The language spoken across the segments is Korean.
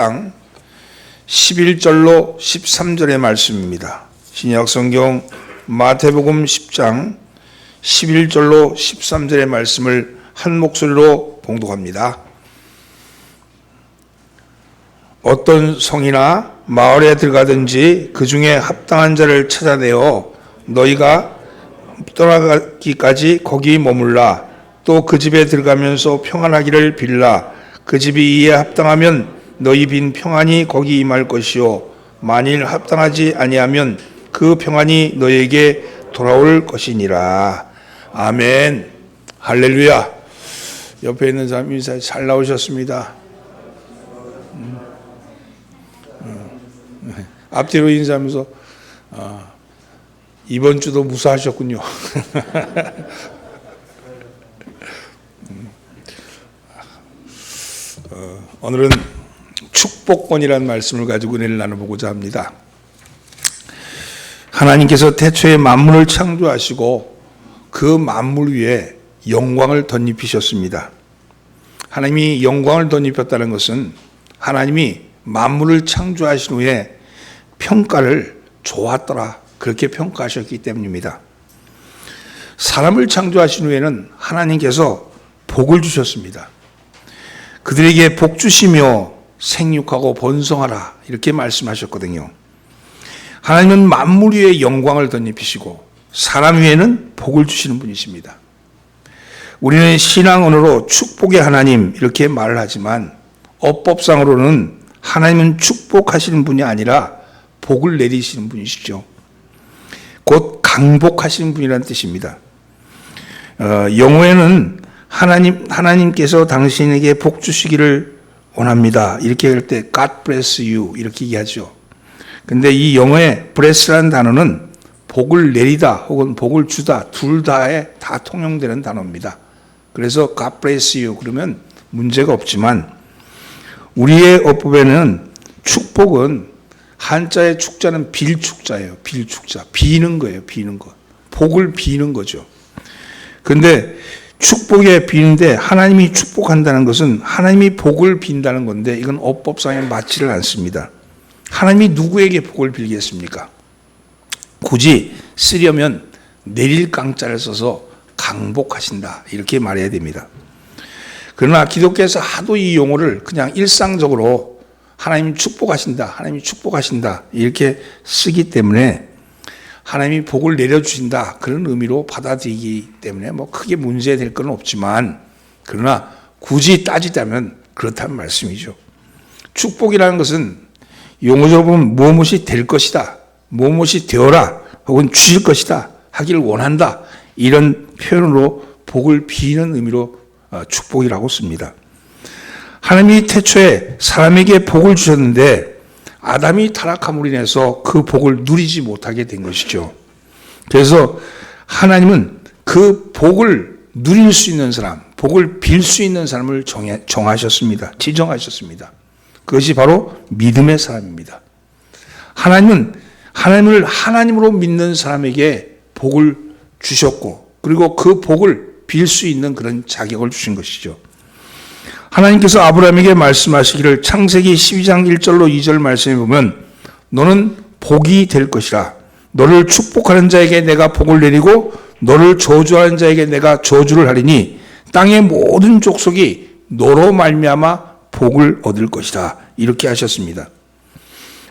10장 11절로 13절의 말씀입니다. 신약 성경 마태복음 10장 11절로 13절의 말씀을 한 목소리로 봉독합니다. 어떤 성이나 마을에 들어가든지 그 중에 합당한 자를 찾아내어 너희가 떠나가기까지 거기 머물라. 또 그 집에 들어가면서 평안하기를 빌라. 그 집이 이에 합당하면 너희 빈 평안이 거기 임할 것이요 만일 합당하지 아니하면 그 평안이 너희에게 돌아올 것이니라. 아멘. 할렐루야. 옆에 있는 사람 인사 잘 나오셨습니다. 앞뒤로 인사하면서 이번 주도 무사하셨군요. 오늘은 축복권이라는 말씀을 가지고 은혜를 나눠보고자 합니다. 하나님께서 태초에 만물을 창조하시고 그 만물 위에 영광을 덧입히셨습니다. 하나님이 영광을 덧입혔다는 것은 하나님이 만물을 창조하신 후에 평가를 좋았더라 그렇게 평가하셨기 때문입니다. 사람을 창조하신 후에는 하나님께서 복을 주셨습니다. 그들에게 복 주시며 생육하고 번성하라 이렇게 말씀하셨거든요. 하나님은 만물 위에 영광을 덧입히시고 사람 위에는 복을 주시는 분이십니다. 우리는 신앙 언어로 축복의 하나님 이렇게 말을 하지만 어법상으로는 하나님은 축복하시는 분이 아니라 복을 내리시는 분이시죠. 곧 강복하시는 분이라는 뜻입니다. 영어에는 하나님께서 당신에게 복 주시기를 원합니다. 이렇게 할 때 God bless you 이렇게 얘기하죠. 근데 이 영어의 bless라는 단어는 복을 내리다 혹은 복을 주다 둘 다에 다 통용되는 단어입니다. 그래서 God bless you 그러면 문제가 없지만 우리의 어법에는 축복은 한자의 축자는 빌축자예요. 빌축자. 비는 거예요. 비는 거. 복을 비는 거죠. 근데 축복에 비는데 하나님이 축복한다는 것은 하나님이 복을 빈다는 건데 이건 어법상에 맞지를 않습니다. 하나님이 누구에게 복을 빌겠습니까? 굳이 쓰려면 내릴 강자를 써서 강복하신다 이렇게 말해야 됩니다. 그러나 기독교에서 하도 이 용어를 그냥 일상적으로 하나님이 축복하신다, 하나님이 축복하신다 이렇게 쓰기 때문에 하나님이 복을 내려주신다 그런 의미로 받아들이기 때문에 뭐 크게 문제될 건 없지만 그러나 굳이 따지자면 그렇다는 말씀이죠. 축복이라는 것은 용어적으로 보면 무엇이 될 것이다, 무엇이 되어라 혹은 주실 것이다 하기를 원한다 이런 표현으로 복을 비는 의미로 축복이라고 씁니다. 하나님이 태초에 사람에게 복을 주셨는데 아담이 타락함으로 인해서 그 복을 누리지 못하게 된 것이죠. 그래서 하나님은 그 복을 누릴 수 있는 사람, 복을 빌 수 있는 사람을 정하셨습니다. 지정하셨습니다. 그것이 바로 믿음의 사람입니다. 하나님은 하나님을 하나님으로 믿는 사람에게 복을 주셨고 그리고 그 복을 빌 수 있는 그런 자격을 주신 것이죠. 하나님께서 아브라함에게 말씀하시기를 창세기 12장 1절로 2절 말씀에 보면 너는 복이 될 것이라. 너를 축복하는 자에게 내가 복을 내리고 너를 저주하는 자에게 내가 저주를 하리니 땅의 모든 족속이 너로 말미암아 복을 얻을 것이다. 이렇게 하셨습니다.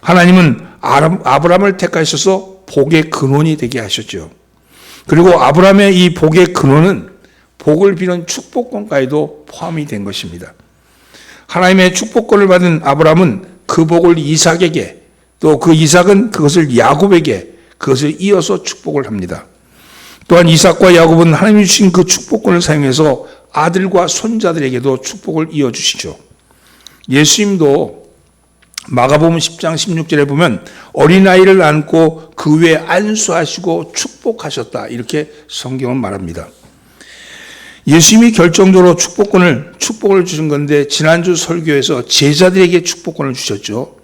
하나님은 아브라함을 택하셔서 복의 근원이 되게 하셨죠. 그리고 아브라함의 이 복의 근원은 복을 비는 축복권까지도 포함이 된 것입니다. 하나님의 축복권을 받은 아브라함은 그 복을 이삭에게 또 그 이삭은 그것을 야곱에게 그것을 이어서 축복을 합니다. 또한 이삭과 야곱은 하나님이 주신 그 축복권을 사용해서 아들과 손자들에게도 축복을 이어주시죠. 예수님도 마가복음 10장 16절에 보면 어린아이를 안고 그 위에 안수하시고 축복하셨다 이렇게 성경은 말합니다. 예수님이 결정적으로 축복을 주신 건데 지난주 설교에서 제자들에게 축복권을 주셨죠.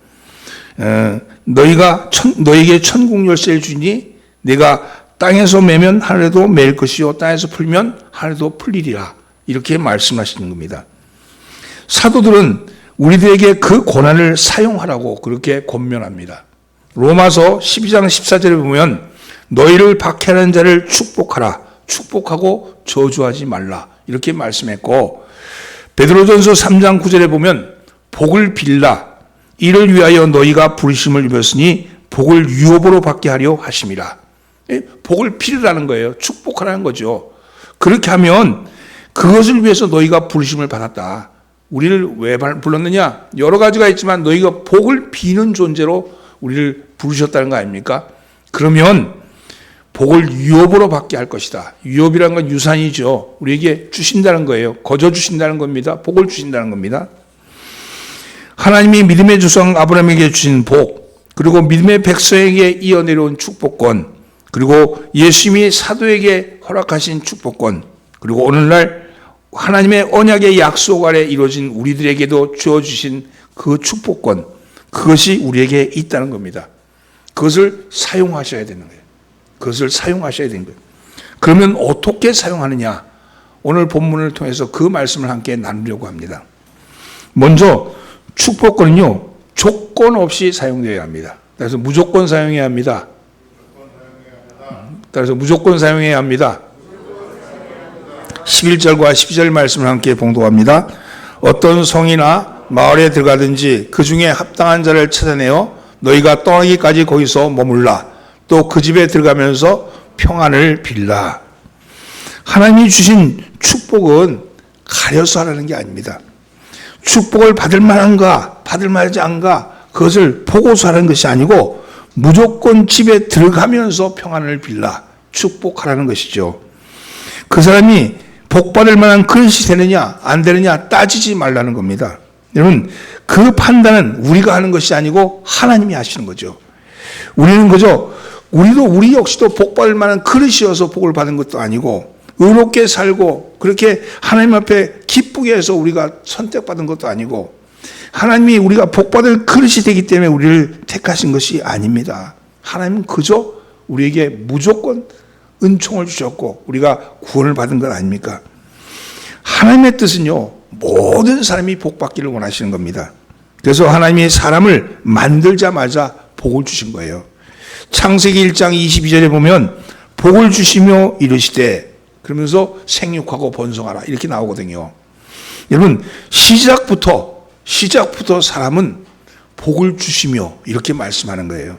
너에게 천국 열쇠를 주니 내가 땅에서 매면 하늘에도 매일 것이요 땅에서 풀면 하늘에도 풀리리라 이렇게 말씀하시는 겁니다. 사도들은 우리들에게 그 고난을 사용하라고 그렇게 권면합니다. 로마서 12장 14절에 보면 너희를 박해하는 자를 축복하라. 축복하고 저주하지 말라. 이렇게 말씀했고, 베드로전서 3장 9절에 보면 복을 빌라. 이를 위하여 너희가 부르심을 입었으니 복을 유업으로 받게 하려 하심이라. 복을 빌으라는 거예요. 축복하라는 거죠. 그렇게 하면 그것을 위해서 너희가 부르심을 받았다. 우리를 왜 불렀느냐? 여러 가지가 있지만 너희가 복을 비는 존재로 우리를 부르셨다는 거 아닙니까? 그러면 복을 유업으로 받게 할 것이다. 유업이라는 건 유산이죠. 우리에게 주신다는 거예요. 거저 주신다는 겁니다. 복을 주신다는 겁니다. 하나님이 믿음의 조상 아브라함에게 주신 복, 그리고 믿음의 백성에게 이어내려온 축복권, 그리고 예수님이 사도에게 허락하신 축복권, 그리고 오늘날 하나님의 언약의 약속 아래 이루어진 우리들에게도 주어주신 그 축복권, 그것이 우리에게 있다는 겁니다. 그것을 사용하셔야 되는 거예요. 그것을 사용하셔야 되는 거예요. 그러면 어떻게 사용하느냐? 오늘 본문을 통해서 그 말씀을 함께 나누려고 합니다. 먼저 축복권은요, 조건 없이 사용되어야 합니다. 그래서 무조건 사용해야 합니다. 따라서 무조건 사용해야 합니다. 11절과 12절 말씀을 함께 봉독합니다. 어떤 성이나 마을에 들어가든지 그 중에 합당한 자를 찾아내어 너희가 떠나기까지 거기서 머물라. 또 그 집에 들어가면서 평안을 빌라. 하나님이 주신 축복은 가려서 하라는 게 아닙니다. 축복을 받을 만한가, 받을 만하지 않은가, 그것을 보고서 하는 것이 아니고 무조건 집에 들어가면서 평안을 빌라. 축복하라는 것이죠. 그 사람이 복받을 만한 그릇이 되느냐 안 되느냐 따지지 말라는 겁니다. 여러분, 그 판단은 우리가 하는 것이 아니고 하나님이 하시는 거죠. 우리는 그저 우리 역시도 복받을 만한 그릇이어서 복을 받은 것도 아니고, 의롭게 살고 그렇게 하나님 앞에 기쁘게 해서 우리가 선택받은 것도 아니고, 하나님이 우리가 복받을 그릇이 되기 때문에 우리를 택하신 것이 아닙니다. 하나님은 그저 우리에게 무조건 은총을 주셨고 우리가 구원을 받은 것 아닙니까? 하나님의 뜻은요, 모든 사람이 복받기를 원하시는 겁니다. 그래서 하나님이 사람을 만들자마자 복을 주신 거예요. 창세기 1장 22절에 보면 복을 주시며 이르시되, 그러면서 생육하고 번성하라 이렇게 나오거든요. 여러분, 시작부터 사람은 복을 주시며 이렇게 말씀하는 거예요.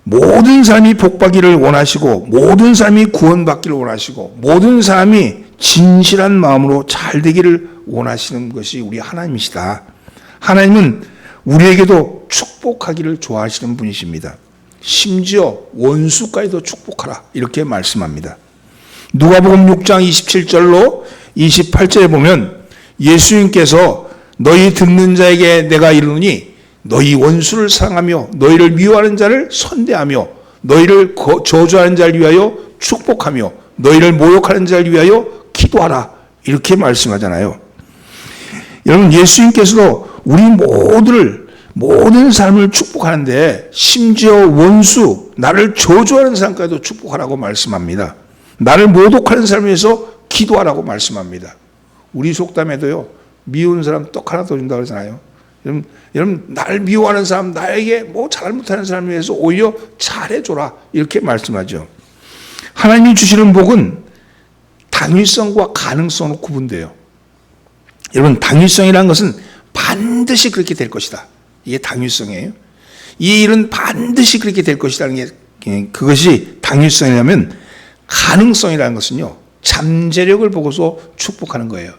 모든 사람이 복받기를 원하시고, 모든 사람이 구원받기를 원하시고, 모든 사람이 진실한 마음으로 잘 되기를 원하시는 것이 우리 하나님이시다. 하나님은 우리에게도 축복하기를 좋아하시는 분이십니다. 심지어 원수까지도 축복하라 이렇게 말씀합니다. 누가복음 6장 27절로 28절에 보면 예수님께서 너희 듣는 자에게 내가 이르노니 너희 원수를 사랑하며 너희를 미워하는 자를 선대하며 너희를 저주하는 자를 위하여 축복하며 너희를 모욕하는 자를 위하여 기도하라 이렇게 말씀하잖아요. 여러분, 예수님께서도 우리 모든 사람을 축복하는데 심지어 원수, 나를 저주하는 사람까지도 축복하라고 말씀합니다. 나를 모독하는 사람을 위해서 기도하라고 말씀합니다. 우리 속담에도요, 미운 사람 떡 하나 더 준다고 그러잖아요. 여러분, 나를 미워하는 사람, 나에게 뭐 잘못하는 사람을 위해서 오히려 잘해줘라 이렇게 말씀하죠. 하나님이 주시는 복은 당위성과 가능성으로 구분돼요. 여러분, 당위성이라는 것은 반드시 그렇게 될 것이다. 이게 당위성이에요. 이 일은 반드시 그렇게 될 것이라는 게, 그것이 당위성이라면, 가능성이라는 것은요, 잠재력을 보고서 축복하는 거예요.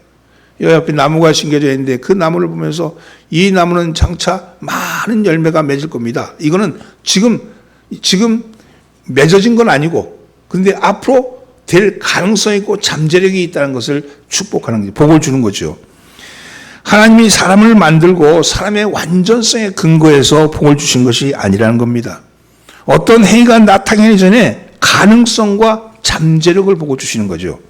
여기 옆에 나무가 심겨져 있는데 그 나무를 보면서 이 나무는 장차 많은 열매가 맺을 겁니다. 이거는 지금 맺어진 건 아니고, 근데 앞으로 될 가능성이 있고 잠재력이 있다는 것을 축복하는 거죠. 복을 주는 거죠. 하나님이 사람을 만들고 사람의 완전성에 근거해서 복을 주신 것이 아니라는 겁니다. 어떤 행위가 나타나기 전에 가능성과 잠재력을 보고 주시는 거죠.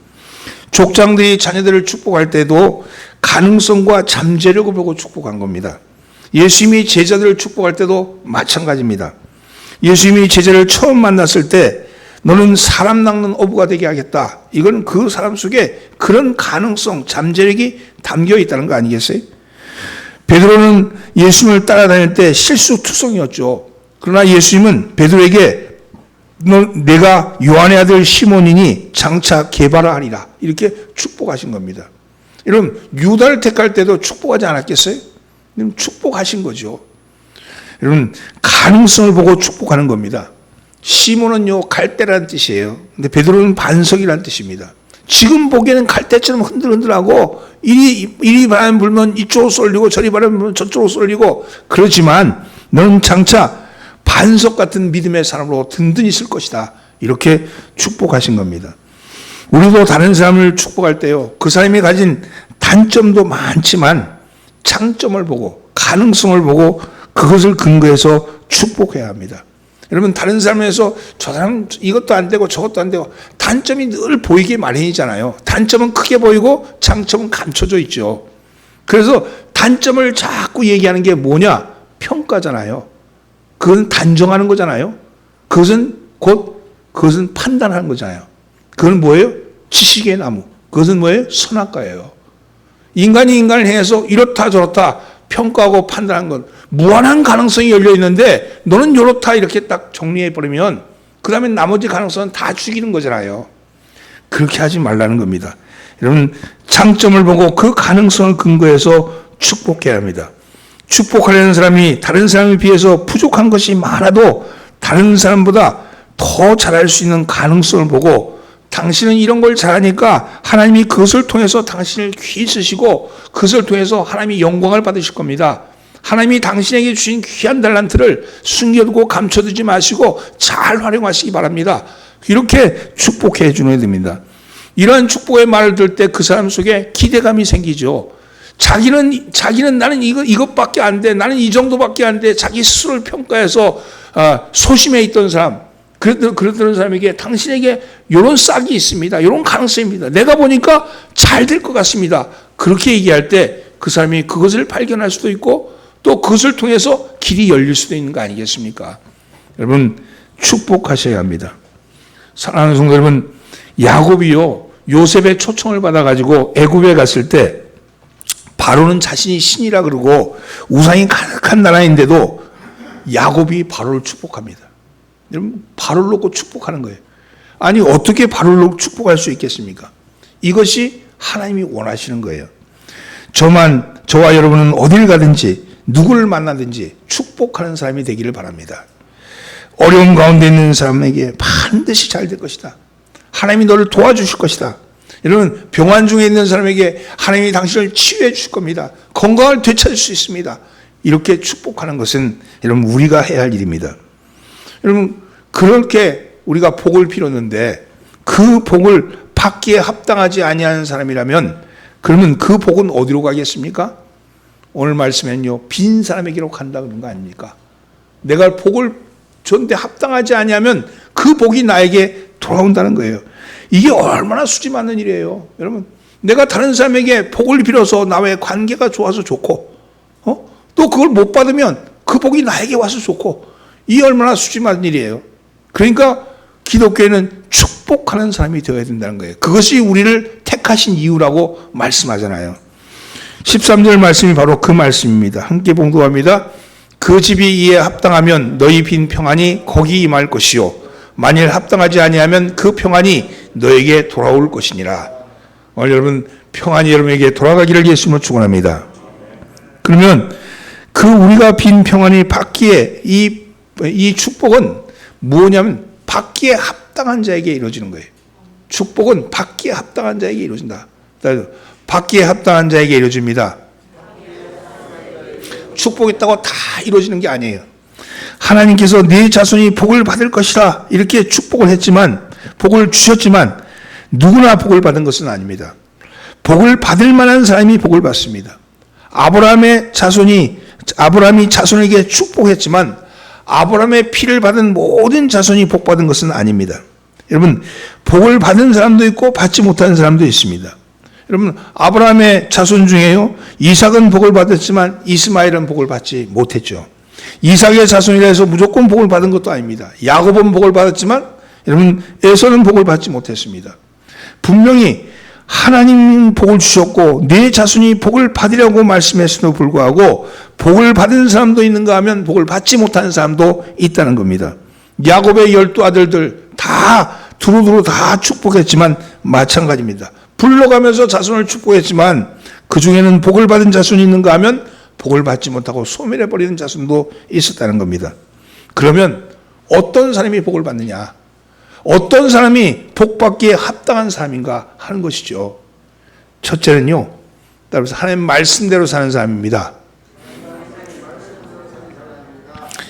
족장들이 자녀들을 축복할 때도 가능성과 잠재력을 보고 축복한 겁니다. 예수님이 제자들을 축복할 때도 마찬가지입니다. 예수님이 제자를 처음 만났을 때 너는 사람 낚는 어부가 되게 하겠다. 이건 그 사람 속에 그런 가능성, 잠재력이 담겨 있다는 거 아니겠어요? 베드로는 예수님을 따라다닐 때 실수투성이었죠. 그러나 예수님은 베드로에게 내가 요한의 아들 시몬이니 장차 개바라 하리라 이렇게 축복하신 겁니다. 여러분 유다를 택할 때도 축복하지 않았겠어요? 축복하신 거죠. 여러분 가능성을 보고 축복하는 겁니다. 시몬은요 갈대라는 뜻이에요. 근데 베드로는 반석이라는 뜻입니다. 지금 보기에는 갈대처럼 흔들흔들하고 이리 바람 불면 이쪽으로 쏠리고 저리 바람 불면 저쪽으로 쏠리고 그렇지만 너는 장차 반석 같은 믿음의 사람으로 든든히 있을 것이다. 이렇게 축복하신 겁니다. 우리도 다른 사람을 축복할 때요. 그 사람이 가진 단점도 많지만 장점을 보고 가능성을 보고 그것을 근거해서 축복해야 합니다. 여러분 다른 사람에서 저 사람 이것도 안 되고 저것도 안 되고 단점이 늘 보이기 마련이잖아요. 단점은 크게 보이고 장점은 감춰져 있죠. 그래서 단점을 자꾸 얘기하는 게 뭐냐? 평가잖아요. 그건 단정하는 거잖아요. 그것은 판단하는 거잖아요. 그건 뭐예요? 지식의 나무. 그것은 뭐예요? 선악과예요. 인간이 인간을 향해서 이렇다 저렇다 평가하고 판단한 건 무한한 가능성이 열려 있는데 너는 이렇다 이렇게 딱 정리해 버리면 그 다음에 나머지 가능성은 다 죽이는 거잖아요. 그렇게 하지 말라는 겁니다. 여러분 장점을 보고 그 가능성을 근거해서 축복해야 합니다. 축복하려는 사람이 다른 사람에 비해서 부족한 것이 많아도 다른 사람보다 더 잘할 수 있는 가능성을 보고 당신은 이런 걸 잘하니까 하나님이 그것을 통해서 당신을 귀히 쓰시고 그것을 통해서 하나님이 영광을 받으실 겁니다. 하나님이 당신에게 주신 귀한 달란트를 숨겨두고 감춰두지 마시고 잘 활용하시기 바랍니다. 이렇게 축복해 주셔야 됩니다. 이러한 축복의 말을 들을 때 그 사람 속에 기대감이 생기죠. 자기는 나는 이것밖에 안 돼. 나는 이 정도밖에 안 돼. 자기 스스로를 평가해서 소심해 있던 사람. 그랬던 사람에게 당신에게 이런 싹이 있습니다. 이런 가능성입니다. 내가 보니까 잘 될 것 같습니다. 그렇게 얘기할 때 그 사람이 그것을 발견할 수도 있고 또 그것을 통해서 길이 열릴 수도 있는 거 아니겠습니까? 여러분 축복하셔야 합니다. 사랑하는 성도 여러분, 야곱이요 요셉의 초청을 받아가지고 애굽에 갔을 때 바로는 자신이 신이라 그러고 우상이 가득한 나라인데도 야곱이 바로를 축복합니다. 여러분 바로를 놓고 축복하는 거예요. 아니 어떻게 바로를 놓고 축복할 수 있겠습니까? 이것이 하나님이 원하시는 거예요. 저와 여러분은 어딜 가든지 누구를 만나든지 축복하는 사람이 되기를 바랍니다. 어려움 가운데 있는 사람에게 반드시 잘 될 것이다. 하나님이 너를 도와주실 것이다. 여러분 병환 중에 있는 사람에게 하나님이 당신을 치유해 주실 겁니다. 건강을 되찾을 수 있습니다. 이렇게 축복하는 것은 여러분 우리가 해야 할 일입니다. 여러분 그렇게 우리가 복을 빌었는데 그 복을 받기에 합당하지 아니하는 사람이라면 그러면 그 복은 어디로 가겠습니까? 오늘 말씀에는요 빈 사람에게로 간다 그런 거 아닙니까? 내가 복을 줬는데 합당하지 아니하면 그 복이 나에게 돌아온다는 거예요. 이게 얼마나 수지 맞는 일이에요. 여러분 내가 다른 사람에게 복을 빌어서 나와의 관계가 좋아서 좋고 또 그걸 못 받으면 그 복이 나에게 와서 좋고 이 얼마나 수지 맞는 일이에요. 그러니까 기독교에는 축복하는 사람이 되어야 된다는 거예요. 그것이 우리를 택하신 이유라고 말씀하잖아요. 13절 말씀이 바로 그 말씀입니다. 함께 봉독합니다. 그 집이 이에 합당하면 너희 빈 평안이 거기 임할 것이요 만일 합당하지 아니하면 그 평안이 너에게 돌아올 것이니라. 오늘 여러분 평안이 여러분에게 돌아가기를 예수님으로 축원합니다. 그러면 그 우리가 빈 평안이 받기에 이 축복은 뭐냐면 받기에 합당한 자에게 이루어지는 거예요. 축복은 받기에 합당한 자에게 이루어진다. 받기에 합당한 자에게 이루어집니다. 축복이 있다고 다 이루어지는 게 아니에요. 하나님께서 네 자손이 복을 받을 것이라 이렇게 축복을 했지만 복을 주셨지만 누구나 복을 받은 것은 아닙니다. 복을 받을 만한 사람이 복을 받습니다. 아브라함이 자손에게 축복했지만 아브라함의 피를 받은 모든 자손이 복 받은 것은 아닙니다. 여러분 복을 받은 사람도 있고 받지 못한 사람도 있습니다. 여러분 아브라함의 자손 중에요 이삭은 복을 받았지만 이스마엘은 복을 받지 못했죠. 이삭의 자손이라 해서 무조건 복을 받은 것도 아닙니다. 야곱은 복을 받았지만 여러분 에서는 복을 받지 못했습니다. 분명히 하나님 복을 주셨고 내 자손이 복을 받으려고 말씀했음에도 불구하고 복을 받은 사람도 있는가 하면 복을 받지 못하는 사람도 있다는 겁니다. 야곱의 12 아들들 다 두루두루 다 축복했지만 마찬가지입니다. 불러가면서 자손을 축복했지만 그 중에는 복을 받은 자손이 있는가 하면 복을 받지 못하고 소멸해버리는 자손도 있었다는 겁니다. 그러면 어떤 사람이 복을 받느냐? 어떤 사람이 복받기에 합당한 사람인가 하는 것이죠. 첫째는요, 따라서 하나님 말씀대로 사는 사람입니다.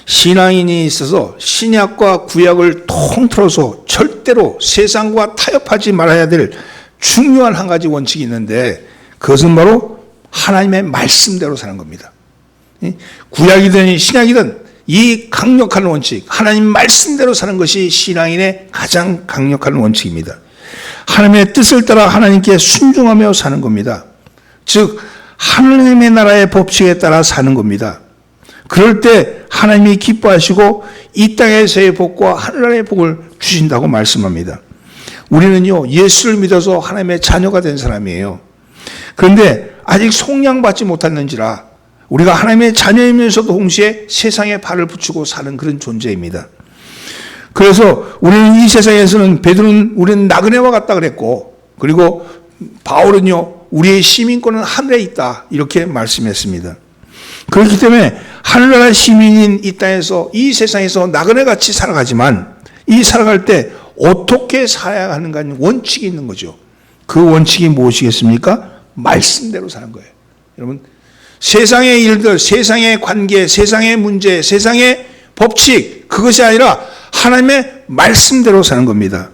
신앙인이 있어서 신약과 구약을 통틀어서 절대로 세상과 타협하지 말아야 될 중요한 한 가지 원칙이 있는데 그것은 바로 하나님의 말씀대로 사는 겁니다. 구약이든 신약이든 이 강력한 원칙, 하나님 말씀대로 사는 것이 신앙인의 가장 강력한 원칙입니다. 하나님의 뜻을 따라 하나님께 순종하며 사는 겁니다. 즉 하나님의 나라의 법칙에 따라 사는 겁니다. 그럴 때 하나님이 기뻐하시고 이 땅에서의 복과 하늘나라의 복을 주신다고 말씀합니다. 우리는요, 예수를 믿어서 하나님의 자녀가 된 사람이에요. 그런데 아직 속량받지 못했는지라 우리가 하나님의 자녀이면서도 동시에 세상에 발을 붙이고 사는 그런 존재입니다. 그래서 우리는 이 세상에서는 베드로는 우리는 나그네와 같다 그랬고, 그리고 바울은요, 우리의 시민권은 하늘에 있다 이렇게 말씀했습니다. 그렇기 때문에 하늘나라 시민인 이 땅에서 이 세상에서 나그네같이 살아가지만 이 살아갈 때 어떻게 살아야 하는가 하는 원칙이 있는 거죠. 그 원칙이 무엇이겠습니까? 말씀대로 사는 거예요. 여러분, 세상의 일들, 세상의 관계, 세상의 문제, 세상의 법칙, 그것이 아니라 하나님의 말씀대로 사는 겁니다.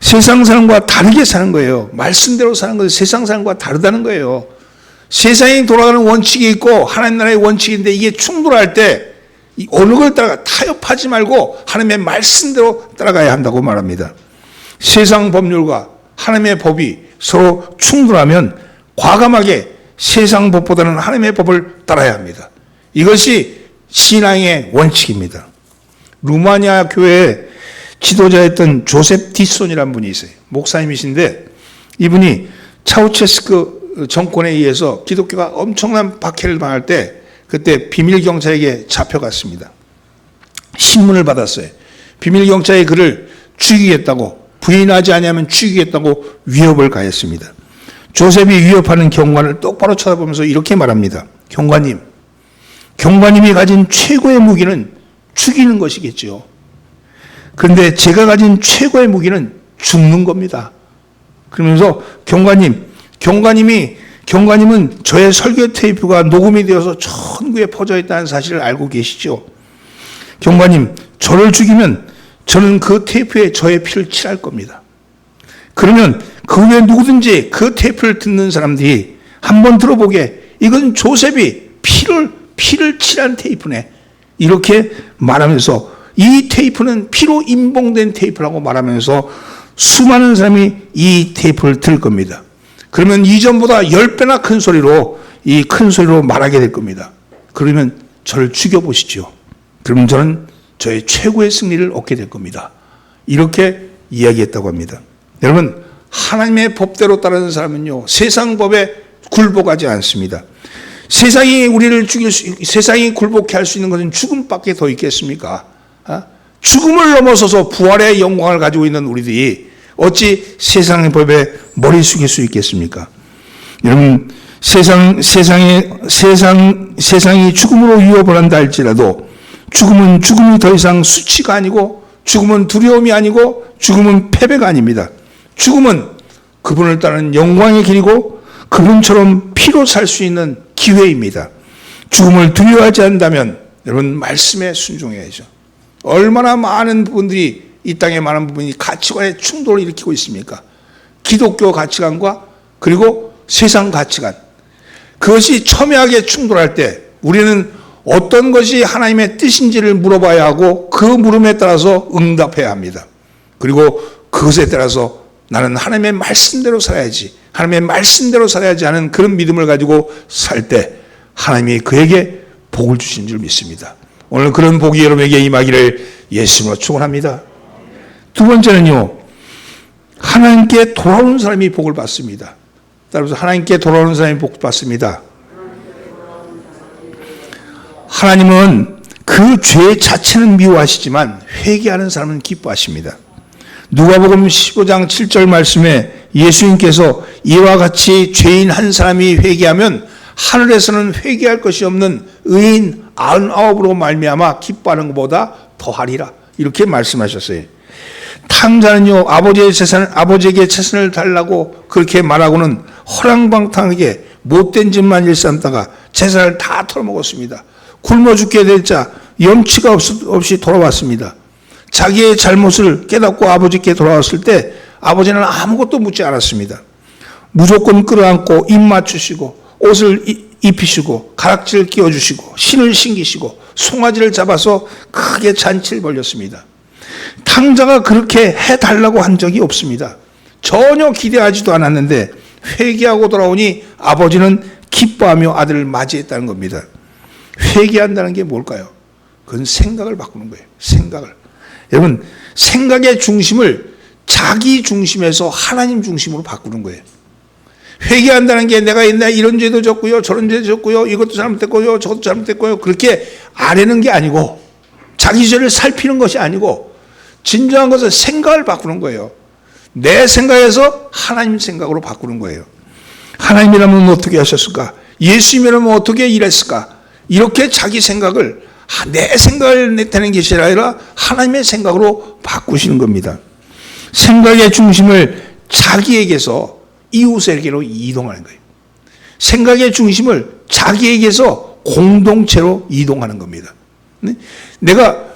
세상 사람과 다르게 사는 거예요. 말씀대로 사는 것은 세상 사람과 다르다는 거예요. 세상이 돌아가는 원칙이 있고 하나님 나라의 원칙인데 이게 충돌할 때 어느 걸 따라가 타협하지 말고 하나님의 말씀대로 따라가야 한다고 말합니다. 세상 법률과 하나님의 법이 서로 충돌하면 과감하게 세상 법보다는 하나님의 법을 따라야 합니다. 이것이 신앙의 원칙입니다. 루마니아 교회의 지도자였던 조셉 디손이라는 분이 있어요. 목사님이신데 이분이 차우체스크 정권에 의해서 기독교가 엄청난 박해를 당할 때 그때 비밀경찰에게 잡혀갔습니다. 신문을 받았어요. 비밀경찰이 그를 죽이겠다고, 부인하지 아니하면 죽이겠다고 위협을 가했습니다. 조셉이 위협하는 경관을 똑바로 쳐다보면서 이렇게 말합니다. 경관님이 가진 최고의 무기는 죽이는 것이겠죠. 그런데 제가 가진 최고의 무기는 죽는 겁니다. 그러면서 경관님은 저의 설교 테이프가 녹음이 되어서 천국에 퍼져 있다는 사실을 알고 계시죠. 경관님, 저를 죽이면 저는 그 테이프에 저의 피를 칠할 겁니다. 그러면 그 후에 누구든지 그 테이프를 듣는 사람들이 한번 들어보게 이건 조셉이 피를 칠한 테이프네 이렇게 말하면서 이 테이프는 피로 인봉된 테이프라고 말하면서 수많은 사람이 이 테이프를 들을 겁니다. 그러면 이전보다 10배나 큰 소리로 말하게 될 겁니다. 그러면 저를 죽여보시죠. 그러면 저는 저의 최고의 승리를 얻게 될 겁니다. 이렇게 이야기했다고 합니다. 여러분, 하나님의 법대로 따르는 사람은요, 세상 법에 굴복하지 않습니다. 세상이 굴복해 할 수 있는 것은 죽음밖에 더 있겠습니까? 죽음을 넘어서서 부활의 영광을 가지고 있는 우리들이 어찌 세상의 법에 머리 숙일 수 있겠습니까? 여러분, 세상이 죽음으로 위협을 한다 할지라도 죽음이 더 이상 수치가 아니고 죽음은 두려움이 아니고 죽음은 패배가 아닙니다. 죽음은 그분을 따르는 영광의 길이고 그분처럼 피로 살 수 있는 기회입니다. 죽음을 두려워하지 않는다면 여러분 말씀에 순종해야죠. 얼마나 많은 부분들이 이 땅에 많은 부분이 가치관의 충돌을 일으키고 있습니까? 기독교 가치관과 그리고 세상 가치관. 그것이 첨예하게 충돌할 때 우리는 어떤 것이 하나님의 뜻인지를 물어봐야 하고 그 물음에 따라서 응답해야 합니다. 그리고 그것에 따라서 나는 하나님의 말씀대로 살아야지, 하나님의 말씀대로 살아야지 하는 그런 믿음을 가지고 살 때 하나님이 그에게 복을 주신 줄 믿습니다. 오늘 그런 복이 여러분에게 임하기를 예수님으로 축원합니다. 두 번째는요, 하나님께 돌아오는 사람이 복을 받습니다. 따라서 하나님께 돌아오는 사람이 복 받습니다. 하나님은 그 죄 자체는 미워하시지만 회개하는 사람은 기뻐하십니다. 누가복음 15장 7절 말씀에 예수님께서 이와 같이 죄인 한 사람이 회개하면 하늘에서는 회개할 것이 없는 의인 99으로 말미암아 기뻐하는 것보다 더하리라, 이렇게 말씀하셨어요. 탕자는요, 아버지에게 재산을 달라고 그렇게 말하고는 허랑방탕하게 못된 짓만 일삼다가 재산을 다 털어먹었습니다. 굶어 죽게 될 자 염치가 없이 돌아왔습니다. 자기의 잘못을 깨닫고 아버지께 돌아왔을 때 아버지는 아무것도 묻지 않았습니다. 무조건 끌어안고 입 맞추시고 옷을 입히시고 가락지를 끼워주시고 신을 신기시고 송아지를 잡아서 크게 잔치를 벌였습니다. 탕자가 그렇게 해달라고 한 적이 없습니다. 전혀 기대하지도 않았는데 회개하고 돌아오니 아버지는 기뻐하며 아들을 맞이했다는 겁니다. 회개한다는 게 뭘까요? 그건 생각을 바꾸는 거예요. 생각을. 여러분, 생각의 중심을 자기 중심에서 하나님 중심으로 바꾸는 거예요. 회개한다는 게 내가 옛날에 이런 죄도 졌고요, 저런 죄도 졌고요, 이것도 잘못됐고요, 저것도 잘못됐고요, 그렇게 아뢰는 게 아니고, 자기 죄를 살피는 것이 아니고 진정한 것은 생각을 바꾸는 거예요. 내 생각에서 하나님 생각으로 바꾸는 거예요. 하나님이라면 어떻게 하셨을까? 예수님이라면 어떻게 일했을까? 이렇게 자기 생각을 내 생각을 내태는 것이 아니라 하나님의 생각으로 바꾸시는 겁니다. 생각의 중심을 자기에게서 이웃에게로 이동하는 거예요. 생각의 중심을 자기에게서 공동체로 이동하는 겁니다.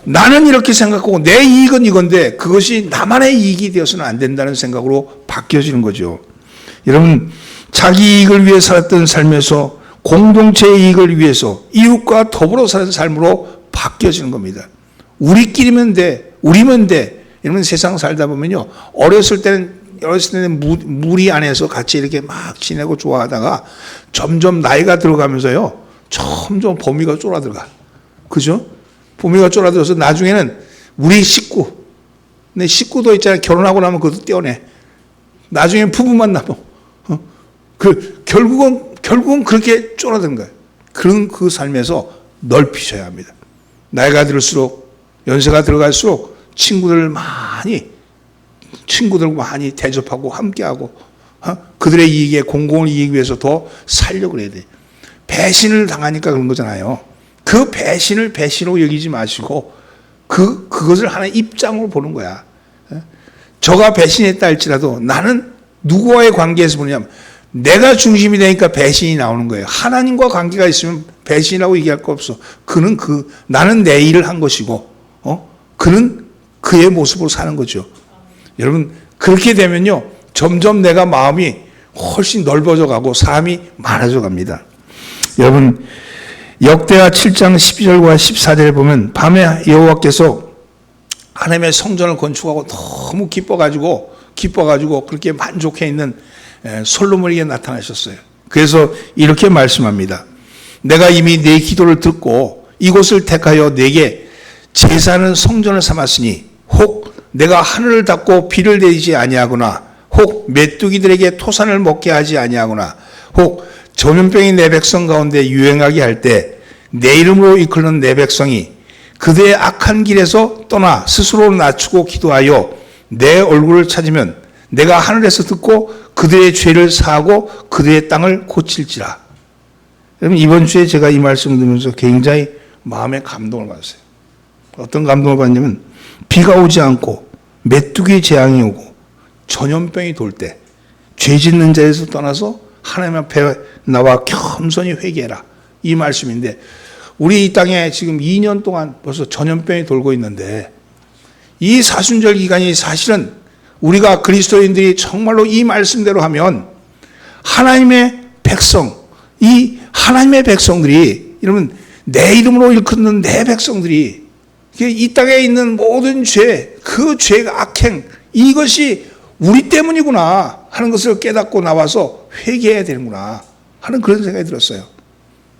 나는 이렇게 생각하고 내 이익은 이건데 그것이 나만의 이익이 되어서는 안 된다는 생각으로 바뀌어지는 거죠. 여러분, 자기 이익을 위해 살았던 삶에서 공동체의 이익을 위해서 이웃과 더불어 사는 삶으로 바뀌어지는 겁니다. 우리끼리면 돼, 우리면 돼. 이러면 세상 살다 보면요, 어렸을 때는 무리 안에서 같이 이렇게 막 지내고 좋아하다가 점점 나이가 들어가면서요, 점점 범위가 쫄아들어가. 그죠? 범위가 쫄아들어서 나중에는 우리 식구, 내 식구도 있잖아요. 결혼하고 나면 그것도 떼어내. 나중에 부부만 남아. 결국은 그렇게 쫄아든 거예요. 그런 그 삶에서 넓히셔야 합니다. 나이가 들수록, 연세가 들어갈수록 친구들과 많이 대접하고 함께하고, 그들의 이익에, 공공을 이익 위해서 더 살려고 그래야 돼. 배신을 당하니까 그런 거잖아요. 그 배신을 배신으로 여기지 마시고 그것을 하나의 입장으로 보는 거야. 저가 배신했다 할지라도 나는 누구와의 관계에서 보느냐면 내가 중심이 되니까 배신이 나오는 거예요. 하나님과 관계가 있으면 배신이라고 얘기할 거 없어. 나는 내 일을 한 것이고, 그는 그의 모습으로 사는 거죠. 여러분, 그렇게 되면요, 점점 내가 마음이 훨씬 넓어져 가고 사람이 많아져 갑니다. 여러분, 역대하 7장 12절과 14절에 보면 밤에 여호와께서 하나님의 성전을 건축하고 너무 기뻐가지고 그렇게 만족해 있는 솔로몬에게 나타나셨어요. 그래서 이렇게 말씀합니다. 내가 이미 내 기도를 듣고 이곳을 택하여 내게 제사하는 성전을 삼았으니 혹 내가 하늘을 닫고 비를 내리지 아니하거나 혹 메뚜기들에게 토산을 먹게 하지 아니하거나 혹 전염병이 내 백성 가운데 유행하게 할 때 내 이름으로 이끄는 내 백성이 그들의 악한 길에서 떠나 스스로 낮추고 기도하여 내 얼굴을 찾으면 내가 하늘에서 듣고 그들의 죄를 사하고 그들의 땅을 고칠지라. 여러분, 이번 주에 제가 이 말씀을 들으면서 굉장히 마음에 감동을 받았어요. 어떤 감동을 받냐면 비가 오지 않고 메뚜기 재앙이 오고 전염병이 돌 때 죄 짓는 자에서 떠나서 하나님 앞에 나와 겸손히 회개해라, 이 말씀인데, 우리 이 땅에 지금 2년 동안 벌써 전염병이 돌고 있는데, 이 사순절 기간이 사실은 우리가 그리스도인들이 정말로 이 말씀대로 하면 하나님의 백성, 이 하나님의 백성들이, 여러분, 내 이름으로 일컫는 내 백성들이 이 땅에 있는 모든 죄, 그 죄가 악행, 이것이 우리 때문이구나 하는 것을 깨닫고 나와서 회개해야 되는구나 하는 그런 생각이 들었어요.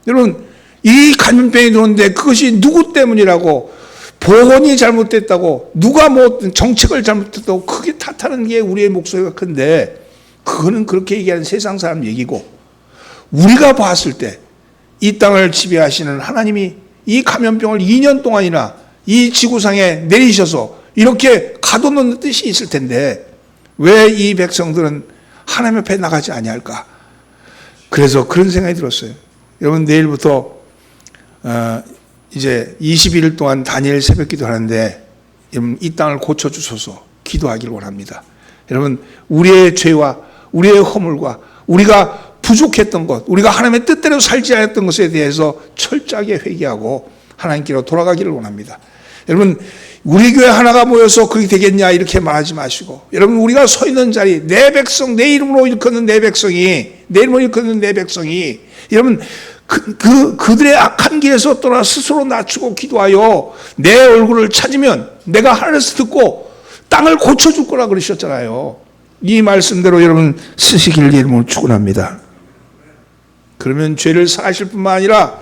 여러분, 이 감염병이 들어오는데 그것이 누구 때문이라고 보건이 잘못됐다고, 누가 뭐 정책을 잘못했다고 크게 탓하는 게 우리의 목소리가 큰데, 그거는 그렇게 얘기하는 세상 사람 얘기고, 우리가 봤을 때 이 땅을 지배하시는 하나님이 이 감염병을 2년 동안이나 이 지구상에 내리셔서 이렇게 가둬놓는 뜻이 있을 텐데 왜 이 백성들은 하나님 앞에 나가지 아니할까? 그래서 그런 생각이 들었어요. 여러분, 내일부터 이제 21일 동안 다니엘 새벽기도 하는데, 여러분 이 땅을 고쳐주소서 기도하기를 원합니다. 여러분, 우리의 죄와 우리의 허물과 우리가 부족했던 것, 우리가 하나님의 뜻대로 살지 않았던 것에 대해서 철저하게 회개하고 하나님께로 돌아가기를 원합니다. 여러분, 우리 교회 하나가 모여서 그게 되겠냐 이렇게 말하지 마시고, 여러분 우리가 서 있는 자리, 내 백성, 내 이름으로 일컫는 내 백성이, 내 이름으로 일컫는 내 백성이, 여러분 그들의 악한 길에서 떠나 스스로 낮추고 기도하여 내 얼굴을 찾으면 내가 하늘에서 듣고 땅을 고쳐줄 거라 그러셨잖아요. 이 말씀대로 여러분 쓰시길 이름으로 축원합니다. 그러면 죄를 사하실 뿐만 아니라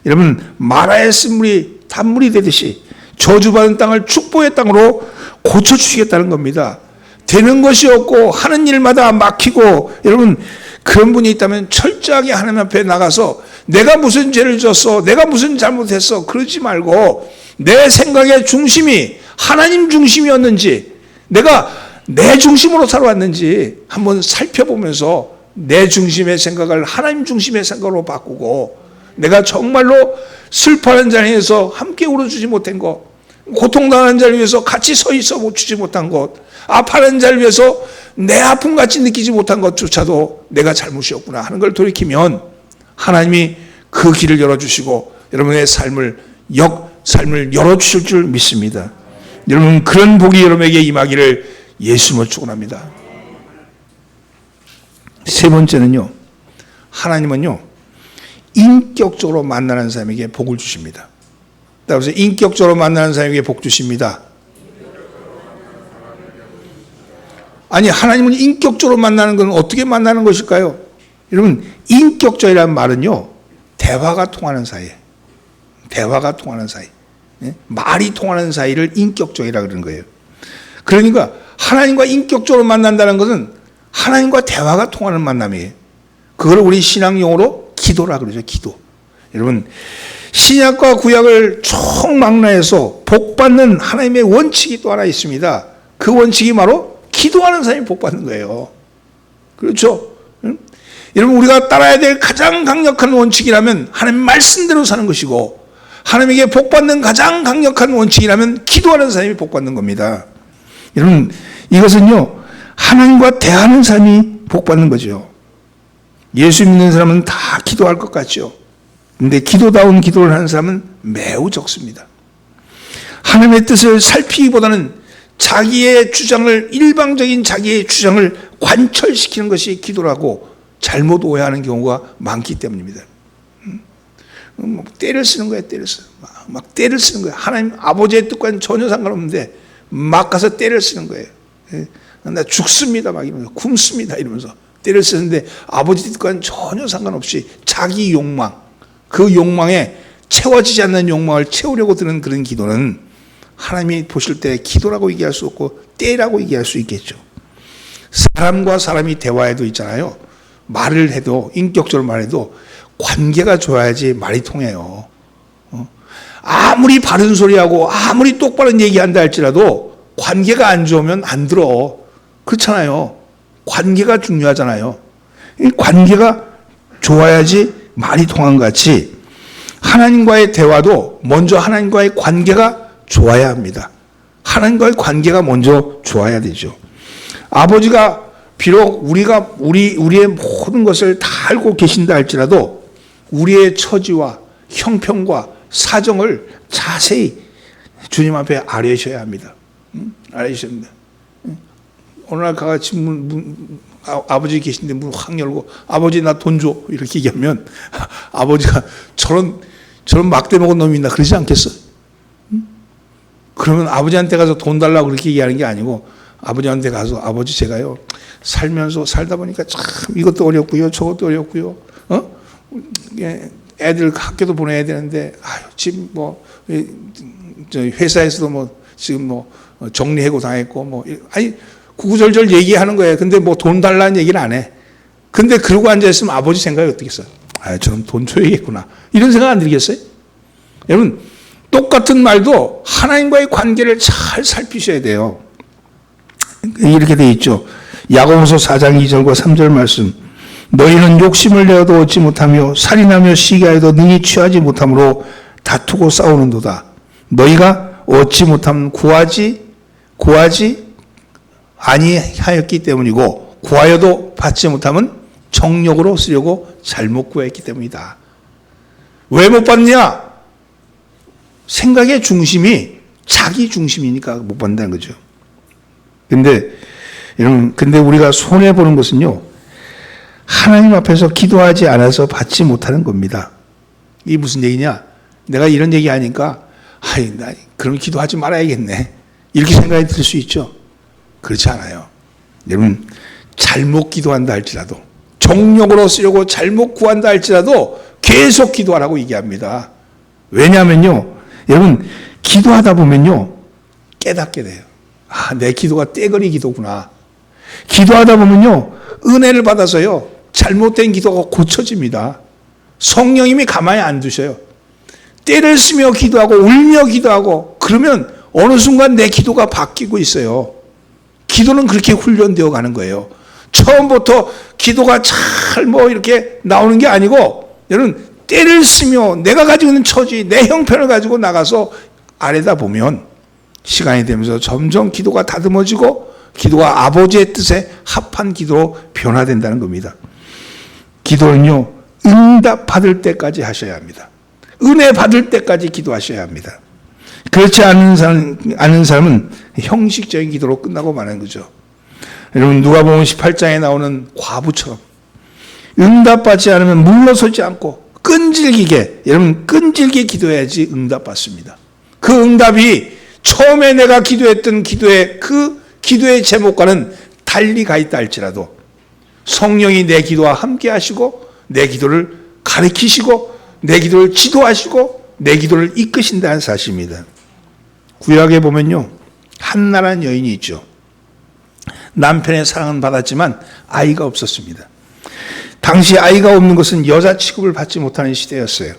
여러분 마라의 쓴물이 단물이 되듯이 저주받은 땅을 축복의 땅으로 고쳐주시겠다는 겁니다. 되는 것이 없고 하는 일마다 막히고, 여러분 그런 분이 있다면 철저하게 하나님 앞에 나가서 내가 무슨 죄를 졌어, 내가 무슨 잘못했어 그러지 말고 내 생각의 중심이 하나님 중심이었는지, 내가 내 중심으로 살아왔는지 한번 살펴보면서 내 중심의 생각을 하나님 중심의 생각으로 바꾸고, 내가 정말로 슬퍼하는 자리에서 함께 울어주지 못한 것, 고통당하는 자를 위해서 같이 서 있어 주지 못한 것, 아파하는 자를 위해서 내 아픔같이 느끼지 못한 것조차도 내가 잘못이었구나 하는 걸 돌이키면 하나님이 그 길을 열어주시고 여러분의 삶을 열어주실 줄 믿습니다. 여러분 그런 복이 여러분에게 임하기를 예수님을 축원합니다. 세 번째는요, 하나님은요 인격적으로 만나는 사람에게 복을 주십니다. 그래서 인격적으로 만나는 사람에게 복 주십니다. 아니, 하나님은 인격적으로 만나는 건 어떻게 만나는 것일까요? 여러분, 인격적이라는 말은요 대화가 통하는 사이, 대화가 통하는 사이, 말이 통하는 사이를 인격적이라 그러는 거예요. 그러니까 하나님과 인격적으로 만난다는 것은 하나님과 대화가 통하는 만남이에요. 그걸 우리 신앙 용어로 기도라 그러죠. 기도. 여러분, 신약과 구약을 총망라해서 복받는 하나님의 원칙이 또 하나 있습니다. 그 원칙이 바로 기도하는 사람이 복받는 거예요. 그렇죠? 응? 여러분, 우리가 따라야 될 가장 강력한 원칙이라면 하나님 말씀대로 사는 것이고, 하나님에게 복받는 가장 강력한 원칙이라면 기도하는 사람이 복받는 겁니다. 여러분, 이것은요 하나님과 대하는 사람이 복받는 거죠. 예수 믿는 사람은 다 기도할 것 같죠. 근데 기도다운 기도를 하는 사람은 매우 적습니다. 하나님의 뜻을 살피기보다는 자기의 주장을, 일방적인 자기의 주장을 관철시키는 것이 기도라고 잘못 오해하는 경우가 많기 때문입니다. 때를 쓰는 거예요. 때를 써. 막 때를 쓰는 거예요. 하나님 아버지의 뜻과는 전혀 상관없는데 막 가서 때를 쓰는 거예요. 나 죽습니다 막 이러면서, 굶습니다 이러면서 때를 쓰는데 아버지 뜻과는 전혀 상관없이 자기 욕망, 그 욕망에 채워지지 않는 욕망을 채우려고 드는 그런 기도는 하나님이 보실 때 기도라고 얘기할 수 없고 때라고 얘기할 수 있겠죠. 사람과 사람이 대화해도 있잖아요. 말을 해도, 인격적으로 말해도 관계가 좋아야지 말이 통해요. 아무리 바른 소리하고 아무리 똑바른 얘기한다 할지라도 관계가 안 좋으면 안 들어. 그렇잖아요. 관계가 중요하잖아요. 이 관계가 좋아야지 말이 통한 것 같이 하나님과의 대화도 먼저 하나님과의 관계가 좋아야 합니다. 하나님과의 관계가 먼저 좋아야 되죠. 아버지가 비록 우리의 모든 것을 다 알고 계신다 할지라도 우리의 처지와 형편과 사정을 자세히 주님 앞에 아뢰셔야 합니다. 아뢰셔야 합니다. 어느 날 같이 아버지 계신데 문 확 열고 아버지 나 돈 줘 이렇게 얘기하면 아버지가 저런 막대 먹은 놈이 있나 그러지 않겠어? 그러면 아버지한테 가서 돈 달라고 그렇게 얘기하는 게 아니고 아버지한테 가서 아버지 제가요 살면서 살다 보니까 참 이것도 어렵고요 저것도 어렵고요 애들 학교도 보내야 되는데, 아유, 지금 뭐, 저 회사에서도 뭐, 지금 뭐, 정리해고 당했고, 뭐, 아니, 구구절절 얘기하는 거예요. 근데 뭐 돈 달라는 얘기를 안 해. 근데 그러고 앉아있으면 아버지 생각이 어떻겠어요? 아, 저는 돈 줘야겠구나. 이런 생각 안 들겠어요? 여러분, 똑같은 말도 하나님과의 관계를 잘 살피셔야 돼요. 이렇게 돼 있죠. 야고보서 4장 2절과 3절 말씀. 너희는 욕심을 내어도 얻지 못하며 살인하며 시기하여도 능히 취하지 못함으로 다투고 싸우는도다. 너희가 얻지 못하면 구하지 아니하였기 때문이고 구하여도 받지 못하면 정욕으로 쓰려고 잘못 구했기 때문이다. 왜 못 받냐? 생각의 중심이 자기 중심이니까 못 받는다는 거죠. 근데 여러분, 우리가 손해 보는 것은요, 하나님 앞에서 기도하지 않아서 받지 못하는 겁니다. 이게 무슨 얘기냐? 내가 이런 얘기 하니까, 나 그럼 기도하지 말아야겠네, 이렇게 생각이 들 수 있죠. 그렇지 않아요. 여러분, 잘못 기도한다 할지라도, 정욕으로 쓰려고 잘못 구한다 할지라도 계속 기도하라고 얘기합니다. 왜냐하면요, 여러분, 기도하다 보면요, 깨닫게 돼요. 아, 내 기도가 떼거리 기도구나. 기도하다 보면요, 은혜를 받아서요, 잘못된 기도가 고쳐집니다. 성령님이 가만히 안 두셔요. 때를 쓰며 기도하고 울며 기도하고 그러면 어느 순간 내 기도가 바뀌고 있어요. 기도는 그렇게 훈련되어 가는 거예요. 처음부터 기도가 잘 뭐 이렇게 나오는 게 아니고, 여러분, 때를 쓰며 내가 가지고 있는 처지, 내 형편을 가지고 나가서 아래다 보면 시간이 되면서 점점 기도가 다듬어지고 기도가 아버지의 뜻에 합한 기도로 변화된다는 겁니다. 기도는요, 응답 받을 때까지 하셔야 합니다. 은혜 받을 때까지 기도하셔야 합니다. 그렇지 않은 사람은 형식적인 기도로 끝나고 마는 거죠. 여러분, 누가복음 18장에 나오는 과부처럼 응답받지 않으면 물러서지 않고 끈질기게 기도해야지 응답받습니다. 그 응답이 처음에 내가 기도했던 그 기도의 제목과는 달리 가 있다 할지라도 성령이 내 기도와 함께 하시고 내 기도를 가르치시고 내 기도를 지도하시고 내 기도를 이끄신다는 사실입니다. 구약에 보면요, 한나라는 여인이 있죠. 남편의 사랑은 받았지만 아이가 없었습니다. 당시 아이가 없는 것은 여자 취급을 받지 못하는 시대였어요.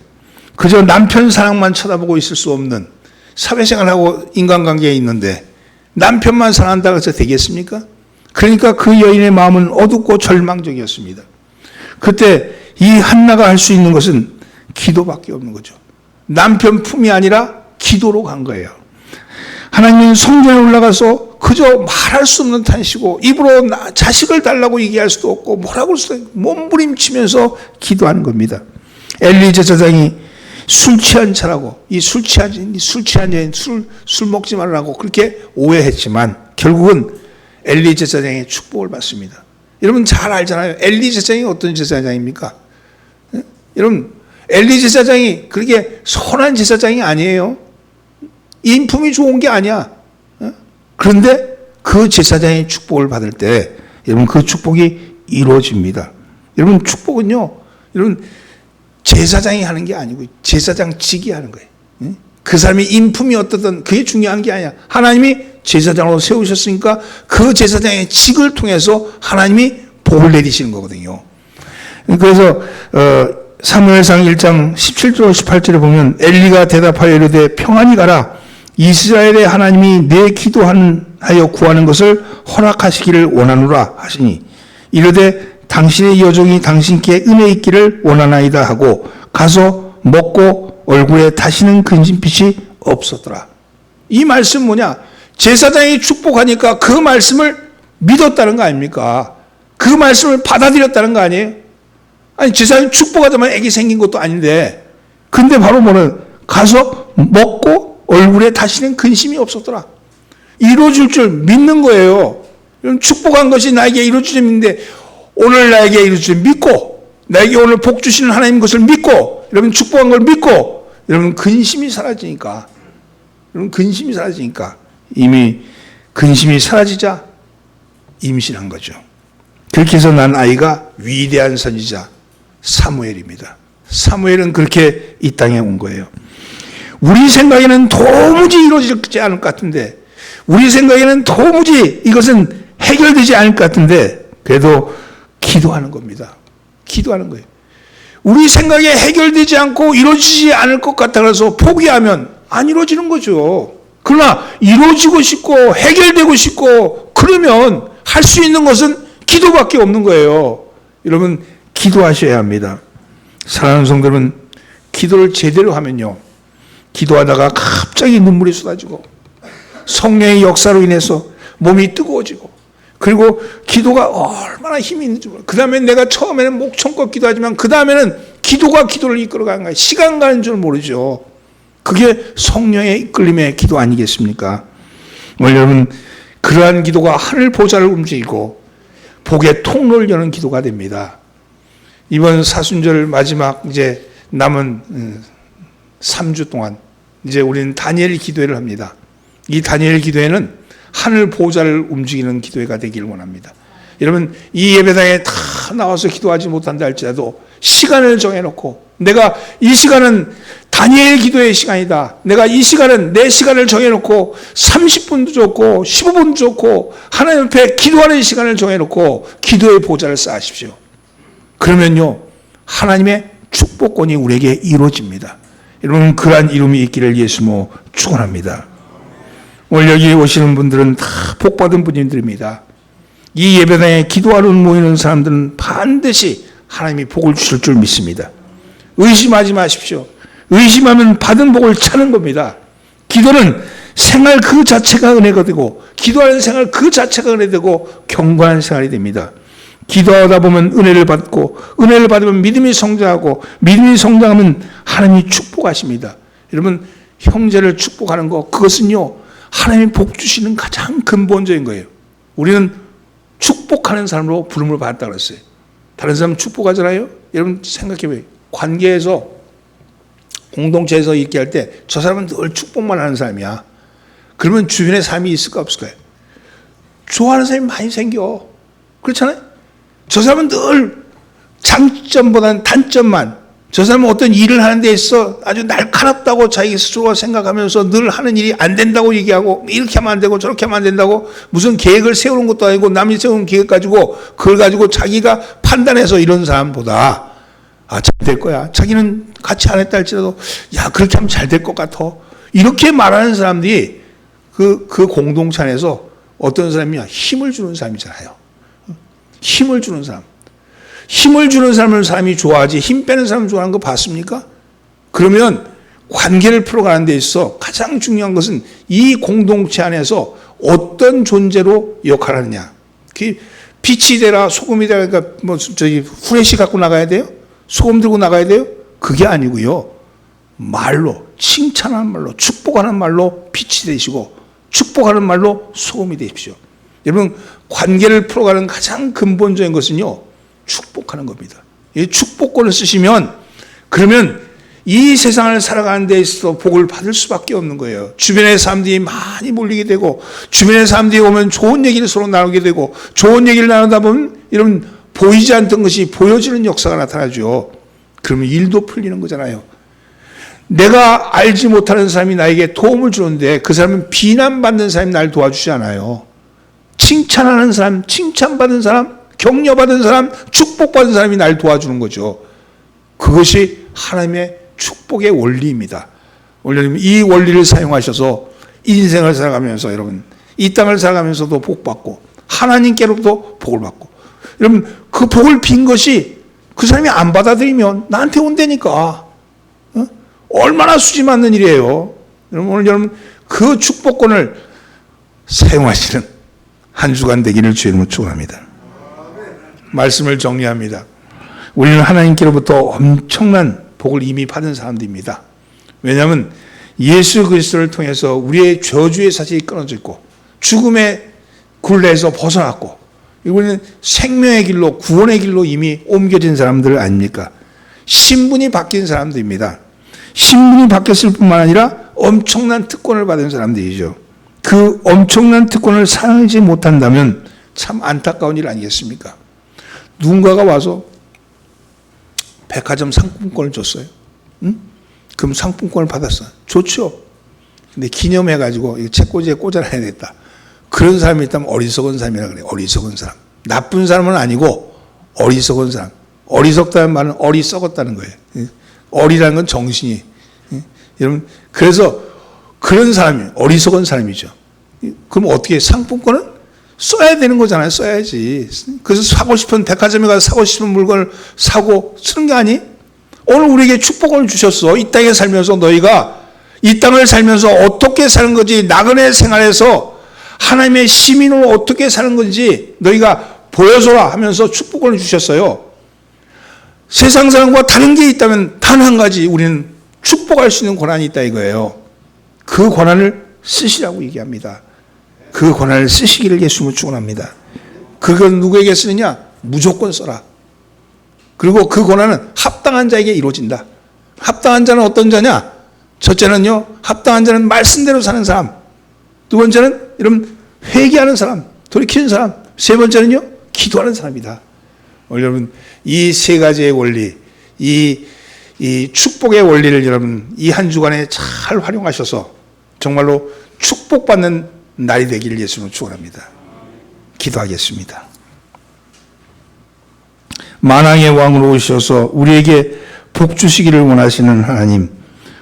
그저 남편 사랑만 쳐다보고 있을 수 없는, 사회생활하고 인간관계에 있는데 남편만 사랑한다고 해서 되겠습니까? 그러니까 그 여인의 마음은 어둡고 절망적이었습니다. 그때 이 한나가 할 수 있는 것은 기도밖에 없는 거죠. 남편 품이 아니라 기도로 간 거예요. 하나님은 성전에 올라가서 그저 말할 수 없는 탄식이고 입으로 자식을 달라고 얘기할 수도 없고 뭐라고 할 수도 없고 몸부림치면서 기도하는 겁니다. 엘리 제사장이 술 취한 차라고, 술 취한 자인 술 먹지 말라고 그렇게 오해했지만 결국은 엘리 제사장의 축복을 받습니다. 여러분 잘 알잖아요. 엘리 제사장이 어떤 제사장입니까? 여러분, 엘리 제사장이 그렇게 선한 제사장이 아니에요. 인품이 좋은 게 아니야. 그런데 그 제사장의 축복을 받을 때 여러분 그 축복이 이루어집니다. 여러분 축복은요, 여러분 제사장이 하는 게 아니고 제사장직이 하는 거예요. 그 사람이 인품이 어떻든 그게 중요한 게 아니야. 하나님이 제사장으로 세우셨으니까 그 제사장의 직을 통해서 하나님이 복을 내리시는 거거든요. 그래서 사무엘상 1장 17절 18절에 보면 엘리가 대답하여 이르되 평안히 가라. 이스라엘의 하나님이 내 기도하여 구하는 것을 허락하시기를 원하노라 하시니 이르되 당신의 여종이 당신께 은혜 있기를 원하나이다 하고 가서 먹고 얼굴에 다시는 근심빛이 없었더라. 이 말씀 뭐냐? 제사장이 축복하니까 그 말씀을 믿었다는 거 아닙니까? 그 말씀을 받아들였다는 거 아니에요? 아니 제사장이 축복하자마자 애기 생긴 것도 아닌데, 근데 바로 뭐는 가서 먹고 얼굴에 다시는 근심이 없었더라. 이루어질 줄 믿는 거예요. 축복한 것이 나에게 이루어질 줄 믿는데 오늘 나에게 이루어질 줄 믿고 나에게 오늘 복 주시는 하나님 것을 믿고 여러분 축복한 걸 믿고 여러분 근심이 사라지니까 이미 근심이 사라지자 임신한 거죠. 그렇게 해서 난 아이가 위대한 선지자 사무엘입니다. 사무엘은 그렇게 이 땅에 온 거예요. 우리 생각에는 도무지 이루어지지 않을 것 같은데, 우리 생각에는 도무지 이것은 해결되지 않을 것 같은데, 그래도 기도하는 겁니다. 기도하는 거예요. 우리 생각에 해결되지 않고 이루어지지 않을 것 같아서 포기하면 안 이루어지는 거죠. 그러나 이루어지고 싶고 해결되고 싶고 그러면 할 수 있는 것은 기도밖에 없는 거예요. 여러분, 기도하셔야 합니다. 사랑하는 성도 여러분, 기도를 제대로 하면요, 기도하다가 갑자기 눈물이 쏟아지고 성령의 역사로 인해서 몸이 뜨거워지고, 그리고 기도가 얼마나 힘이 있는지 몰라요. 그 다음에 내가 처음에는 목청껏 기도하지만 그 다음에는 기도가 기도를 이끌어가는 거예요. 시간 가는 줄 모르죠. 그게 성령의 이끌림의 기도 아니겠습니까? 오늘 여러분, 그러한 기도가 하늘 보좌를 움직이고 복의 통로를 여는 기도가 됩니다. 이번 사순절 마지막 이제 남은 3주 동안 이제 우리는 다니엘 기도회를 합니다. 이 다니엘 기도회는 하늘 보좌를 움직이는 기도회가 되기를 원합니다. 여러분, 이 예배당에 다 나와서 기도하지 못한다 할지라도 시간을 정해놓고, 내가 이 시간은 다니엘 기도의 시간이다, 내가 이 시간은 내 시간을 정해놓고 30분도 좋고 15분도 좋고 하나님 앞에 기도하는 시간을 정해놓고 기도의 보좌를 쌓으십시오. 그러면요, 하나님의 축복권이 우리에게 이루어집니다. 여러분, 그러한 이름이 있기를 예수모 축원합니다. 오늘 여기 오시는 분들은 다 복받은 분들입니다. 이 예배당에 기도하러 모이는 사람들은 반드시 하나님이 복을 주실 줄 믿습니다. 의심하지 마십시오. 의심하면 받은 복을 차는 겁니다. 기도는 생활 그 자체가 은혜가 되고, 기도하는 생활 그 자체가 은혜 되고 경건한 생활이 됩니다. 기도하다 보면 은혜를 받고, 은혜를 받으면 믿음이 성장하고, 믿음이 성장하면 하나님이 축복하십니다. 여러분, 형제를 축복하는 것, 그것은요, 하나님이 복 주시는 가장 근본적인 거예요. 우리는 축복하는 사람으로 부름을 받았다고 그랬어요. 다른 사람 축복하잖아요. 여러분 생각해봐요. 관계에서, 공동체에서 이렇게 할 때 저 사람은 늘 축복만 하는 사람이야. 그러면 주변에 사람이 있을까 없을까요? 좋아하는 사람이 많이 생겨. 그렇잖아요. 저 사람은 늘 장점보다는 단점만, 저 사람은 어떤 일을 하는 데 있어 아주 날카롭다고 자기 스스로가 생각하면서 늘 하는 일이 안 된다고 얘기하고, 이렇게 하면 안 되고 저렇게 하면 안 된다고 무슨 계획을 세우는 것도 아니고 남이 세운 계획 가지고 그걸 가지고 자기가 판단해서 이런 사람보다 잘 될 거야, 자기는 같이 안 했다 할지라도 야, 그렇게 하면 잘 될 것 같아, 이렇게 말하는 사람들이 그 공동체 안에서 어떤 사람이야? 힘을 주는 사람이잖아요. 힘을 주는 사람. 힘을 주는 사람을 사람이 좋아하지 힘 빼는 사람 좋아하는 거 봤습니까? 그러면 관계를 풀어가는 데 있어 가장 중요한 것은 이 공동체 안에서 어떤 존재로 역할하느냐. 빛이 되라 소금이 되라, 그러니까 뭐 저기 후레쉬 갖고 나가야 돼요? 소금 들고 나가야 돼요? 그게 아니고요, 말로, 칭찬하는 말로, 축복하는 말로 빛이 되시고 축복하는 말로 소금이 되십시오. 여러분, 관계를 풀어가는 가장 근본적인 것은요, 축복하는 겁니다. 이 축복권을 쓰시면, 그러면 이 세상을 살아가는 데 있어서 복을 받을 수밖에 없는 거예요. 주변의 사람들이 많이 몰리게 되고, 주변의 사람들이 오면 좋은 얘기를 서로 나누게 되고, 좋은 얘기를 나누다 보면 이런 보이지 않던 것이 보여지는 역사가 나타나죠. 그러면 일도 풀리는 거잖아요. 내가 알지 못하는 사람이 나에게 도움을 주는데 그 사람은 비난받는 사람이 날 도와주지 않아요. 칭찬하는 사람, 칭찬받은 사람, 격려받은 사람, 축복받은 사람이 날 도와주는 거죠. 그것이 하나님의 축복의 원리입니다. 오늘 이 원리를 사용하셔서 인생을 살아가면서, 여러분, 이 땅을 살아가면서도 복받고 하나님께로부터 복을 받고, 여러분, 그 복을 빈 것이 그 사람이 안 받아들이면 나한테 온다니까. 얼마나 수지 맞는 일이에요. 여러분, 오늘 여러분 그 축복권을 사용하시는 한 주간 되기를 주의 이름으로 축원합니다. 말씀을 정리합니다. 우리는 하나님께로부터 엄청난 복을 이미 받은 사람들입니다. 왜냐하면 예수 그리스도를 통해서 우리의 저주의 사실이 끊어져 있고 죽음의 굴레에서 벗어났고, 우리는 생명의 길로, 구원의 길로 이미 옮겨진 사람들 아닙니까? 신분이 바뀐 사람들입니다. 신분이 바뀌었을 뿐만 아니라 엄청난 특권을 받은 사람들이죠. 그 엄청난 특권을 사용하지 못한다면 참 안타까운 일 아니겠습니까? 누군가가 와서 백화점 상품권을 줬어요. 응? 그럼 상품권을 받았어. 좋죠. 근데 기념해가지고 이 책꽂이에 꽂아놔야 되겠다. 그런 사람이 있다면 어리석은 사람이라 그래요. 어리석은 사람. 나쁜 사람은 아니고 어리석은 사람. 어리석다는 말은 어리석었다는 거예요. 어리라는 건 정신이. 여러분, 그래서 그런 사람이 어리석은 사람이죠. 그럼 어떻게 상품권은 써야 되는 거잖아요. 써야지. 그래서 사고 싶은 백화점에 가서 사고 싶은 물건을 사고 쓰는 게 아니? 오늘 우리에게 축복을 주셨어. 이 땅에 살면서 너희가 이 땅을 살면서 어떻게 사는 건지, 나그네 생활에서 하나님의 시민으로 어떻게 사는 건지 너희가 보여줘라 하면서 축복을 주셨어요. 세상 사람과 다른 게 있다면 단 한 가지, 우리는 축복할 수 있는 권한이 있다 이거예요. 그 권한을 쓰시라고 얘기합니다. 그 권한을 쓰시기를 예수님은 축원합니다. 그건 누구에게 쓰느냐? 무조건 써라. 그리고 그 권한은 합당한 자에게 이루어진다. 합당한 자는 어떤 자냐? 첫째는요, 합당한 자는 말씀대로 사는 사람. 두 번째는 여러분 회개하는 사람, 돌이키는 사람. 세 번째는요, 기도하는 사람이다. 여러분, 이 세 가지의 원리, 이 축복의 원리를 여러분 이 한 주간에 잘 활용하셔서 정말로 축복받는 날이 되기를 예수님은 축원합니다. 기도하겠습니다. 만왕의 왕으로 오셔서 우리에게 복 주시기를 원하시는 하나님,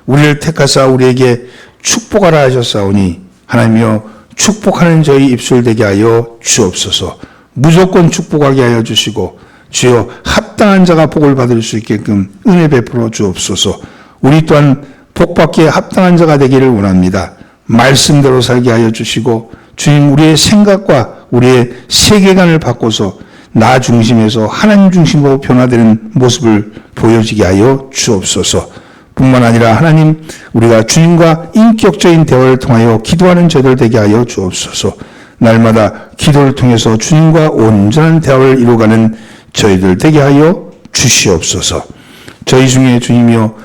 우리를 택하사 우리에게 축복하라 하셨사오니 하나님이여, 축복하는 저희 입술 되게 하여 주옵소서. 무조건 축복하게 하여 주시고 주여, 합당한 자가 복을 받을 수 있게끔 은혜 베풀어 주옵소서. 우리 또한 복받기에 합당한 자가 되기를 원합니다. 말씀대로 살게 하여 주시고 주님, 우리의 생각과 우리의 세계관을 바꿔서 나 중심에서 하나님 중심으로 변화되는 모습을 보여지게 하여 주옵소서. 뿐만 아니라 하나님, 우리가 주님과 인격적인 대화를 통하여 기도하는 저들 되게 하여 주옵소서. 날마다 기도를 통해서 주님과 온전한 대화를 이루어가는 저희들 되게 하여 주시옵소서. 저희 중에 주님이여,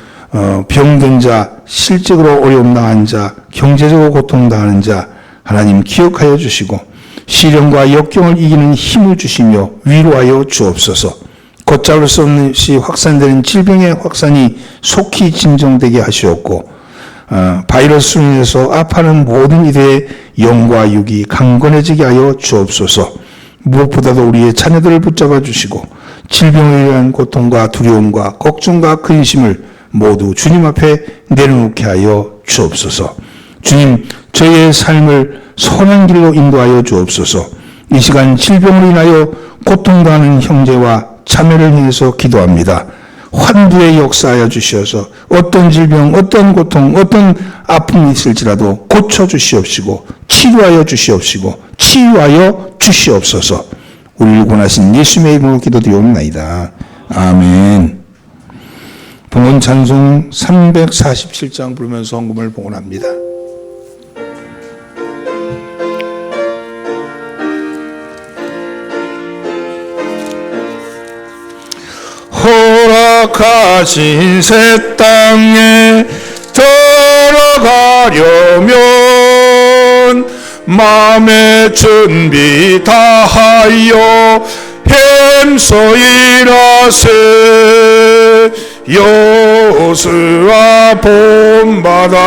병든 자, 실직으로 어려움 당한 자, 경제적으로 고통 당하는 자 하나님 기억하여 주시고 시련과 역경을 이기는 힘을 주시며 위로하여 주옵소서. 걷잡을 수 없이 확산되는 질병의 확산이 속히 진정되게 하시옵고 바이러스로 인해서 아파하는 모든 이들의 영과 육이 강건해지게 하여 주옵소서. 무엇보다도 우리의 자녀들을 붙잡아 주시고 질병에 의한 고통과 두려움과 걱정과 근심을 모두 주님 앞에 내려놓게 하여 주옵소서. 주님, 저희의 삶을 선한 길로 인도하여 주옵소서. 이 시간 질병으로 인하여 고통당하는 형제와 자매를 위해서 기도합니다. 환부의 역사하여 주시어서 어떤 질병, 어떤 고통, 어떤 아픔이 있을지라도 고쳐주시옵시고 치료하여 주시옵시고 치유하여 주시옵소서. 우리를 구원하신 예수님의 이름으로 기도드리옵나이다. 아멘. 봉헌 찬송 347장 부르면서 헌금을 봉헌합니다. 허락하신 새 땅에 들어가려면 마음의 준비 다하여 힘써 일하세. 여호수아 본받아